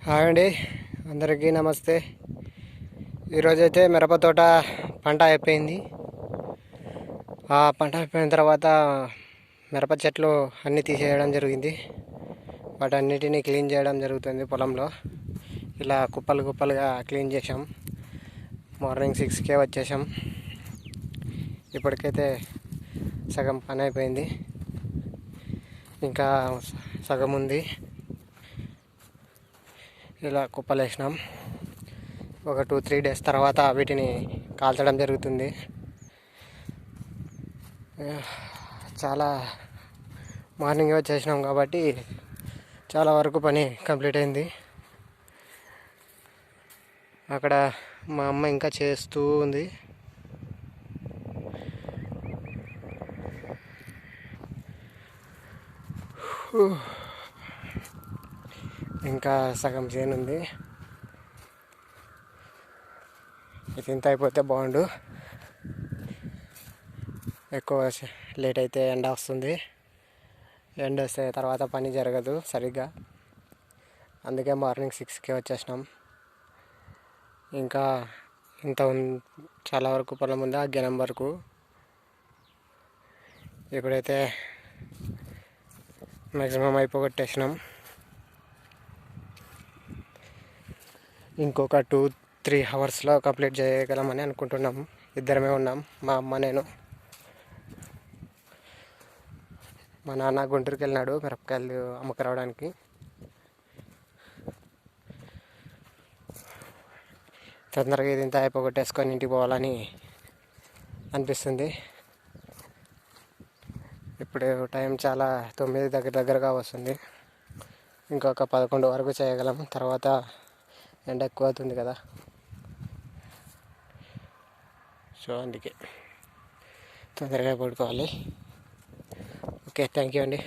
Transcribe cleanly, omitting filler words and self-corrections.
Hi అండి, అందరికీ నమస్తే. ఈరోజైతే మిరప తోట పంట అయిపోయింది. ఆ పంట అయిపోయిన తర్వాత మిరప చెట్లు అన్నీ తీసేయడం జరిగింది. వాటన్నిటిని క్లీన్ చేయడం జరుగుతుంది పొలంలో. ఇలా కుప్పలు కుప్పలుగా క్లీన్ చేసాం. మార్నింగ్ 6కే వచ్చేసాం. ఇప్పటికైతే సగం పని అయిపోయింది, ఇంకా సగం ఉంది. ఇలా కుప్పలు వేసినాం. ఒక 2-3 డేస్ తర్వాత వీటిని కాల్చడం జరుగుతుంది. చాలా మార్నింగే వచ్చేసినాం కాబట్టి చాలా వరకు పని కంప్లీట్ అయింది. అక్కడ మా అమ్మ ఇంకా చేస్తూ ఉంది. ఇంకా సగం చేను ఉంది. ఇది ఇంత అయిపోతే బాగుండు. ఎక్కువ లేట్ అయితే ఎండ వస్తుంది. ఎండ వస్తే తర్వాత పని జరగదు సరిగ్గా. అందుకే మార్నింగ్ 6కే వచ్చేసినాం. ఇంకా ఇంత చాలా వరకు పొలం ఉంది, అగ్గెనం వరకు. ఇప్పుడైతే మ్యాక్సిమం అయిపోగొట్టేసినాం. ఇంకొక 2-3 అవర్స్లో కంప్లీట్ చేయగలమని అనుకుంటున్నాం. ఇద్దరమే ఉన్నాం, మా అమ్మ నేను. మా నాన్న గుంటూరుకి వెళ్ళినాడు మిరపకాయలు అమ్ముకురావడానికి. తొందరగా ఇది ఇంత అయిపోగొట్టేసుకొని ఇంటికి పోవాలని అనిపిస్తుంది. ఇప్పుడు టైం చాలా 9 దగ్గరగా వస్తుంది. ఇంకొక 11 వరకు చేయగలం. తర్వాత ఎండ ఎక్కువ అవుతుంది కదా, సో అందుకే తొందరగా పడుకోవాలి. ఓకే, థ్యాంక్ యూ అండి.